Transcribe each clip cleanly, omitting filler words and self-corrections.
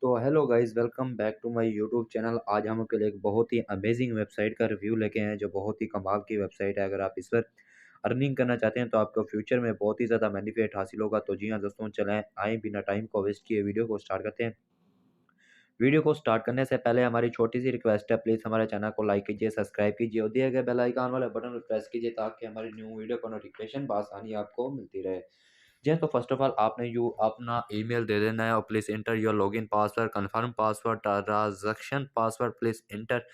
तो hello guys, welcome back to my YouTube channel. आज हम आपके लिए एक बहुत ही अमेजिंग वेबसाइट का रिव्यू लेके आए हैं जो बहुत ही कमाल की वेबसाइट है। अगर आप इस पर अर्निंग करना चाहते हैं तो आपको फ्यूचर में बहुत ही ज़्यादा बेनिफिट हासिल होगा। तो जी हाँ दोस्तों, चलें आए बिना टाइम को वेस्ट किए वीडियो को स्टार्ट करते हैं। वीडियो को स्टार्ट करने से पहले हमारी छोटी सी रिक्वेस्ट है, प्लीज़ हमारे चैनल को लाइक कीजिए, सब्सक्राइब कीजिए और दिए गए बेल आइकन वाले बटन को प्रेस कीजिए ताकि हमारी न्यू वीडियो को नोटिफिकेशन बआसानी आपको मिलती रहे। जी हाँ, तो फर्स्ट ऑफ ऑल आपने यू अपना ईमेल दे देना है और please enter your login password, confirm password, transaction password, please enter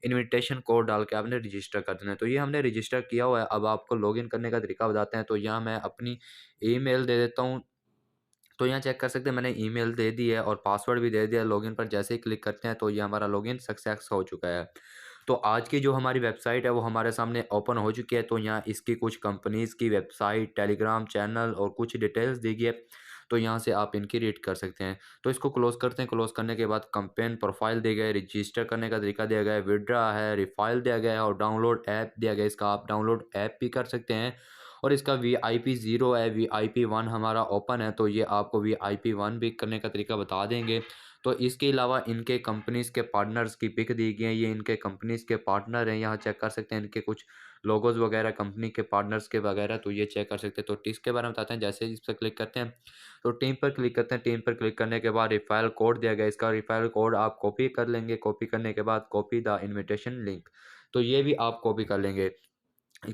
invitation code डाल के आपने रजिस्टर कर देना है। तो ये हमने रजिस्टर किया हुआ है। अब आपको लॉगिन करने का तरीका बताते हैं। तो यहाँ मैं अपनी ईमेल दे देता हूँ। तो यहाँ चेक कर सकते हैं मैंने ईमेल दे दी है और पासवर्ड भी दे दिया है। लॉगिन पर जैसे ही क्लिक करते हैं तो ये हमारा लॉगिन सक्सेस हो चुका है। तो आज की जो हमारी वेबसाइट है वो हमारे सामने ओपन हो चुकी है। तो यहाँ इसकी कुछ कंपनीज़ की वेबसाइट, टेलीग्राम चैनल और कुछ डिटेल्स दी गई है। तो यहाँ से आप इनकी रीड कर सकते हैं। तो इसको क्लोज़ करते हैं। क्लोज़ करने के बाद कैंपेन प्रोफाइल दिया गया है, रजिस्टर करने का तरीका दिया गया है, विथड्रॉ है, रिफाइल दिया गया है और डाउनलोड ऐप दिया गया है। इसका आप डाउनलोड ऐप भी कर सकते हैं। और इसका वीआईपी 0 है, वीआईपी 1 हमारा ओपन है। तो ये आपको वीआईपी 1 भी करने का तरीका बता देंगे। तो इसके अलावा इनके कंपनीज़ के पार्टनर्स की पिक दी गई है। ये इनके कंपनीज़ के पार्टनर हैं। यहाँ चेक कर सकते हैं इनके कुछ लोगोज़ वगैरह कंपनी के पार्टनर्स के वगैरह, तो ये चेक कर सकते हैं। तो टिक्स के बारे में बताते हैं। जैसे ही इस पर क्लिक करते हैं तो टीम पर क्लिक करते हैं। टीम पर क्लिक करने के बाद रिफाइल कोड दिया गया है। इसका रिफाइल कोड आप कॉपी कर लेंगे। कॉपी करने के बाद कॉपी द इनविटेशन लिंक, तो ये भी आप कॉपी कर लेंगे।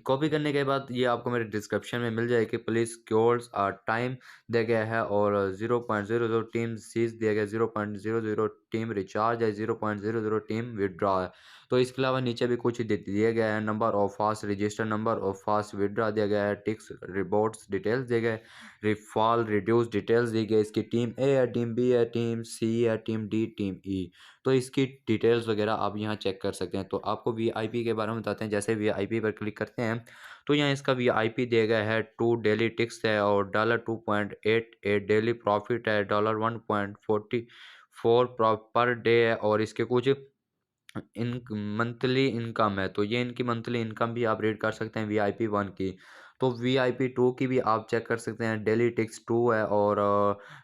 कॉपी करने के बाद ये आपको मेरे डिस्क्रिप्शन में मिल जाएगी। पुलिस क्योर्स टाइम दिया गया है और 0.00 टीम सीज दिया गया है, 0.00 टीम रिचार्ज है, 0.00 टीम विदड्रॉ है। तो इसके अलावा नीचे भी कुछ दिया गया है। Number of fast register, number of fast withdraw दिया गया है, टिक्स रिपोर्ट्स डिटेल्स दिए गए, रिफॉल रिड्यूस डिटेल्स दी गई। इसकी टीम ए है, टीम बी है, टीम सी है, टीम डी, टीम ई। तो इसकी डिटेल्स वगैरह आप यहाँ चेक कर सकते हैं। तो आपको वीआईपी के बारे में बताते हैं। जैसे वीआईपी पर क्लिक करते हैं तो यहाँ इसका वीआईपी दिया गया है 2 डेली टिक्स है और $2.88 डेली प्रॉफिट है, $1.44 पर डे है और इसके कुछ इन मंथली इनकम है। तो ये इनकी मंथली इनकम भी आप रीड कर सकते हैं वीआईपी 1 की। तो वीआईपी 2 की भी आप चेक कर सकते हैं। डेली टिक्स 2 है और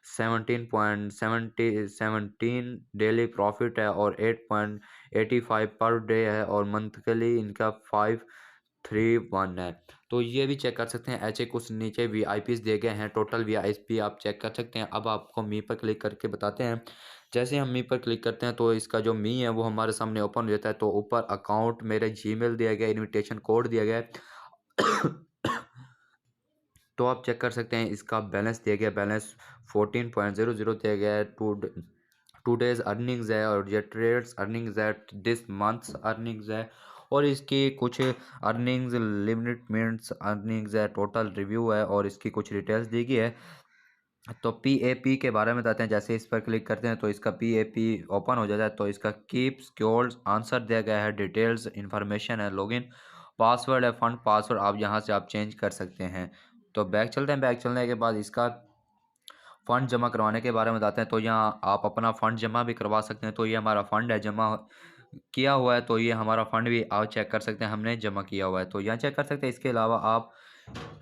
17 डेली प्रॉफिट है और 8.85 पर डे है और मंथली इनका 531 है। तो ये भी चेक कर सकते हैं। ऐसे कुछ नीचे वीआईपीज दिए गए हैं। टोटल वीआईपी आप चेक कर सकते हैं। अब आपको मी पर क्लिक करके बताते हैं। जैसे हम मी पर क्लिक करते हैं तो इसका जो मी है वो हमारे सामने ओपन हो जाता है। तो ऊपर अकाउंट मेरे जीमेल दिया गया है, इनविटेशन कोड दिया गया है। तो आप चेक कर सकते हैं। इसका बैलेंस दिया गया, बैलेंस 14.00 दिया गया है। टू डेज अर्निंग्स है और ये ट्रेड्स अर्निंग्स है, दिस मंथ्स अर्निंग्स है और इसकी कुछ अर्निंग्स लिमिट मिनट्स अर्निंग्स है, टोटल रिव्यू है और इसकी कुछ डिटेल्स दी गई है। तो पीएपी के बारे में बताते हैं। जैसे इस पर क्लिक करते हैं तो इसका पीएपी ओपन हो जाता है। तो इसका कीप सिक्योर्ड आंसर दिया गया है, डिटेल्स इन्फॉर्मेशन है, लॉगिन पासवर्ड है, फंड पासवर्ड आप यहाँ से आप चेंज कर सकते हैं। तो बैक चलते हैं। बैक चलने के बाद इसका फ़ंड जमा करवाने के बारे में बताते हैं। तो यहाँ आप अपना फ़ंड जमा भी करवा सकते हैं। तो ये हमारा फ़ंड है, जमा किया हुआ है। तो ये हमारा फ़ंड भी आप चेक कर सकते हैं, हमने जमा किया हुआ है। तो यहाँ चेक कर सकते हैं। इसके अलावा आप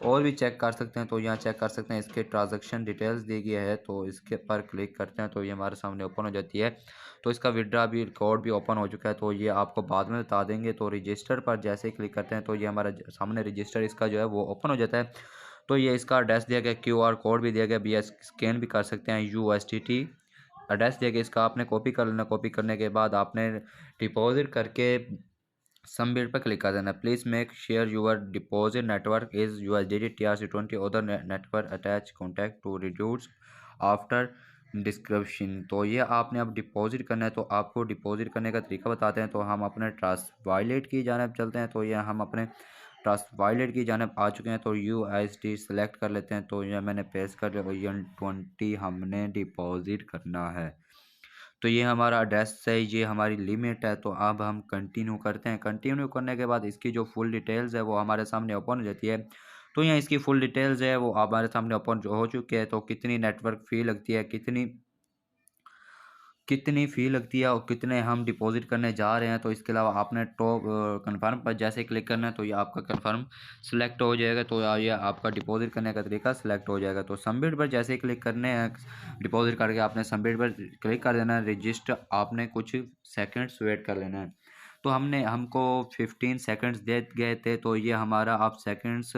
और भी चेक कर सकते हैं। तो यहाँ चेक कर सकते हैं। इसके ट्रांजैक्शन डिटेल्स दी गई है। तो इसके पर क्लिक करते हैं तो ये हमारे सामने ओपन हो जाती है। तो इसका विड्रा भी रिकॉर्ड भी ओपन हो चुका है। तो ये आपको बाद में बता देंगे। तो रजिस्टर पर जैसे ही क्लिक करते हैं तो ये हमारा सामने रजिस्टर इसका जो है वो ओपन हो जाता है। तो ये इसका एड्रेस दिया गया, क्यूआर कोड भी दिया गया, बी स्कैन भी कर सकते हैं। यूएसडीटी एड्रेस दिया गया, इसका आपने कॉपी कर लेना। कॉपी करने के बाद आपने डिपॉजिट करके सबमिट पर क्लिक कर देना। Please make sure your deposit network is USDT TRC20 other network attach contact to reduce after description. तो ये आपने अब डिपॉजिट करना है। तो आपको डिपॉजिट करने का तरीका बताते हैं। तो हम अपने ट्रस्ट वॉलेट की जानिब चलते हैं। तो ये हम अपने ट्रस्ट वॉलेट की जानिब आ चुके हैं। तो USD सेलेक्ट कर लेते हैं। तो ये मैंने पेस्ट कर लिया। $20 हमने डिपॉजिट करना है। तो ये हमारा एड्रेस है, ये हमारी लिमिट है। तो अब हम कंटिन्यू करते हैं। कंटिन्यू करने के बाद इसकी जो फुल डिटेल्स है वो हमारे सामने ओपन हो जाती है। तो यहाँ इसकी फुल डिटेल्स है वो हमारे सामने ओपन हो चुकी है। तो कितनी नेटवर्क फ़ी लगती है, कितनी कितनी फ़ी लगती है और कितने हम डिपॉज़िट करने जा रहे हैं। तो इसके अलावा आपने टॉप कन्फर्म पर जैसे क्लिक करना है तो ये आपका कन्फर्म सेलेक्ट हो जाएगा, तो ये आपका डिपॉज़िट करने का तरीका सेलेक्ट हो जाएगा। तो सबमिट पर जैसे ही क्लिक करने हैं, डिपॉज़िट करके आपने सबमिट पर क्लिक कर देना है। रजिस्टर आपने कुछ सेकंड्स वेट कर लेना है। तो हमको 15 सेकंड्स दे गए थे, तो ये हमारा अब सेकंड्स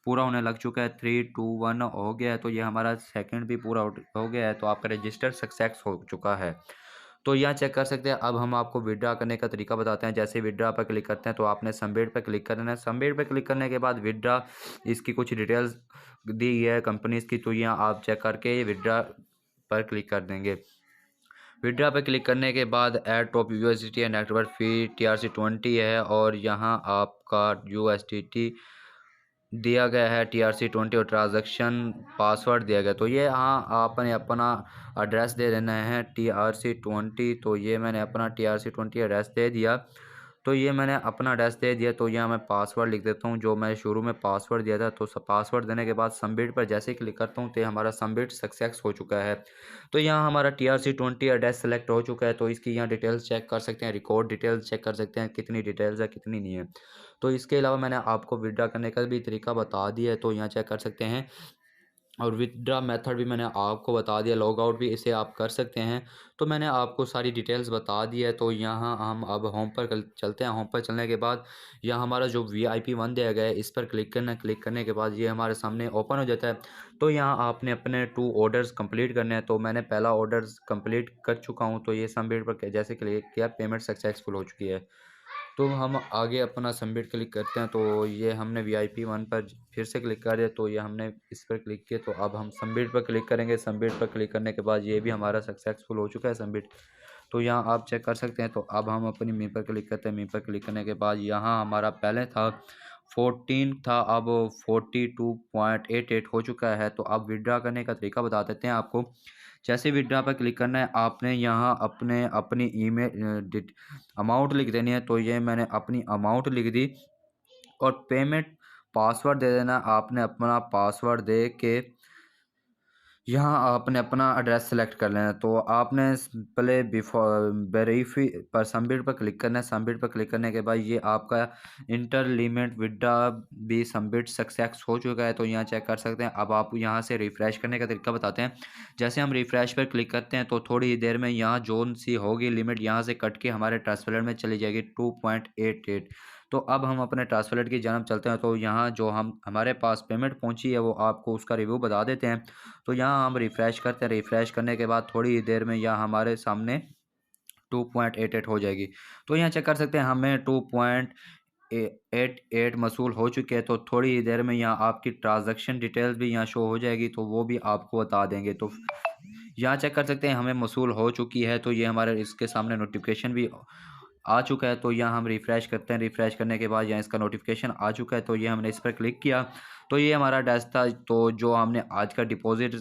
पूरा होने लग चुका है। 3 2 1 हो गया है, तो ये हमारा सेकंड भी पूरा हो गया है, तो आपका रजिस्टर सक्सेस हो चुका है। तो यहाँ चेक कर सकते हैं। अब हम आपको विड्रॉ करने का तरीका बताते हैं। जैसे विड्रॉ पर क्लिक करते हैं तो आपने सबमिट पर क्लिक करना है। सबमिट पर क्लिक करने के बाद विड्रॉ इसकी कुछ डिटेल्स दी है कंपनीज की, तो यहाँ आप चेक करके विड्रॉ पर क्लिक कर देंगे। विड्रॉ पर क्लिक करने के बाद ऐड टॉप यूएसडीटी है, नेटवर्क फ़ी TRC20 है और यहाँ आपका USDT दिया गया है TRC20 और ट्रांजैक्शन पासवर्ड दिया गया। तो ये हाँ आपने अपना एड्रेस दे देना है TRC20। तो ये मैंने अपना TRC20 एड्रेस दे दिया। तो ये मैंने अपना एड्रेस दे दिया, तो यहाँ मैं पासवर्ड लिख देता हूँ जो मैं शुरू में पासवर्ड दिया था। तो पासवर्ड देने के बाद सबमिट पर जैसे ही क्लिक करता हूँ तो हमारा सबमिट सक्सेस हो चुका है। तो यहाँ हमारा TRC20 एड्रेस सेलेक्ट हो चुका है। तो इसकी यहाँ डिटेल्स चेक कर सकते हैं, रिकॉर्ड डिटेल्स चेक कर सकते हैं कितनी डिटेल्स है कितनी नहीं है। तो इसके अलावा मैंने आपको विड्रॉ करने का भी तरीका बता दिया है, तो यहाँ चेक कर सकते हैं। और विथड्रॉ मेथड भी मैंने आपको बता दिया, लॉग आउट भी इसे आप कर सकते हैं। तो मैंने आपको सारी डिटेल्स बता दी है। तो यहाँ हम अब होम पर चलते हैं। होम पर चलने के बाद यहाँ हमारा जो VIP1 दिया गया है इस पर क्लिक करना है। क्लिक करने के बाद ये हमारे सामने ओपन हो जाता है। तो यहाँ आपने अपने 2 ऑर्डर्स कंप्लीट करने हैं। तो मैंने पहला ऑर्डर्स कंप्लीट कर चुका हूँ, तो ये सबमिट पर जैसे क्लिक किया पेमेंट सक्सेसफुल हो चुकी है। तो हम आगे अपना सबमिट क्लिक करते हैं। तो ये हमने VIP1 पर फिर से क्लिक कर दिया, तो ये हमने इस पर क्लिक किया। तो अब हम सबमिट पर क्लिक करेंगे। सबमिट पर क्लिक करने के बाद ये भी हमारा सक्सेसफुल हो चुका है सबमिट। तो यहाँ आप चेक कर सकते हैं। तो अब हम अपनी मी पर क्लिक करते हैं। मी पर क्लिक करने के बाद यहाँ हमारा पहले था 14 था, अब 42.88 हो चुका है। तो अब विड्रॉ करने का तरीका बता देते हैं आपको। जैसे विड्रॉ पर क्लिक करना है आपने यहाँ अपनी ईमेल अमाउंट लिख देनी है। तो ये मैंने अपनी अमाउंट लिख दी और पेमेंट पासवर्ड दे देना। आपने अपना पासवर्ड दे के यहाँ आपने अपना एड्रेस सेलेक्ट कर लेना है। तो आपने पहले बिफोर वेरीफी पर सबमिट पर क्लिक करना है। सबमिट पर क्लिक करने के बाद ये आपका इंटर लिमिट विड्रॉ भी सबमिट सक्सेस हो चुका है। तो यहाँ चेक कर सकते हैं। अब आप यहाँ से रिफ़्रेश करने का तरीका बताते हैं। जैसे हम रिफ़्रेश पर क्लिक करते हैं तो थोड़ी ही देर में यहाँ जोन सी होगी लिमिट, यहाँ से कट के हमारे ट्रांसफर में चली जाएगी 2.88। तो अब हम अपने ट्रांसफर की जानब चलते हैं। तो यहाँ जो हमारे पास पेमेंट पहुँची है वो आपको उसका रिव्यू बता देते हैं। तो यहाँ हम रिफ़्रेश करते हैं। रिफ़्रेश करने के बाद थोड़ी ही देर में यहाँ हमारे सामने 2.88 हो जाएगी। तो यहाँ चेक कर सकते हैं हमें 2.88 मसूल हो चुके हैं। तो थोड़ी ही देर में यहाँ आपकी ट्रांजैक्शन डिटेल्स भी यहाँ शो हो जाएगी, तो वो भी आपको बता देंगे। तो यहाँ चेक कर सकते हैं हमें मसूल हो चुकी है। तो ये हमारे इसके सामने नोटिफिकेशन भी आ चुका है। तो यहाँ हम रिफ़्रेश करते हैं। रिफ़्रेश करने के बाद यहाँ इसका नोटिफिकेशन आ चुका है। तो ये हमने इस पर क्लिक किया, तो ये हमारा डैश था। तो जो हमने आज का डिपॉजिट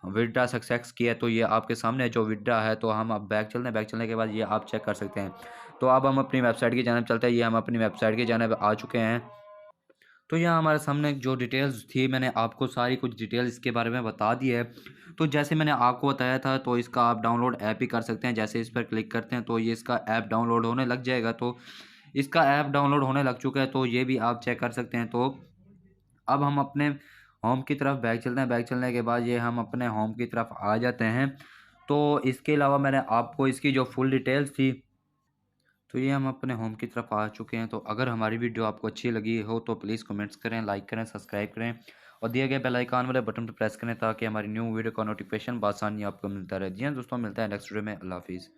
विड्रॉ सक्सेस किया, तो ये आपके सामने जो विड्रॉ है। तो हम अब बैक चलते हैं। बैक चलने के बाद ये आप चेक कर सकते हैं। तो अब हम अपनी वेबसाइट की जानब चलते हैं। ये हम अपनी वेबसाइट की जानब आ चुके हैं। तो यहाँ हमारे सामने जो डिटेल्स थी मैंने आपको सारी कुछ डिटेल्स इसके बारे में बता दी है। तो जैसे मैंने आपको बताया था, तो इसका आप डाउनलोड ऐप ही कर सकते हैं। जैसे इस पर क्लिक करते हैं तो ये इसका ऐप डाउनलोड होने लग जाएगा। तो इसका ऐप डाउनलोड होने लग चुका है, तो ये भी आप चेक कर सकते हैं। तो अब हम अपने होम की तरफ बैक चलते हैं। बैक चलने के बाद ये हम अपने होम की तरफ आ जाते हैं। तो इसके अलावा मैंने आपको इसकी जो फुल डिटेल्स थी, तो ये हम अपने होम की तरफ आ चुके हैं। तो अगर हमारी वीडियो आपको अच्छी लगी हो तो प्लीज़ कमेंट्स करें, लाइक करें, सब्सक्राइब करें और दिए गए बेल आइकन वाले बटन पर प्रेस करें ताकि हमारी न्यू वीडियो का नोटिफिकेशन बआसानी आपको मिलता रहे। जी हाँ दोस्तों, मिलता है नेक्स्ट वीडियो में। अल्लाह हाफिज़।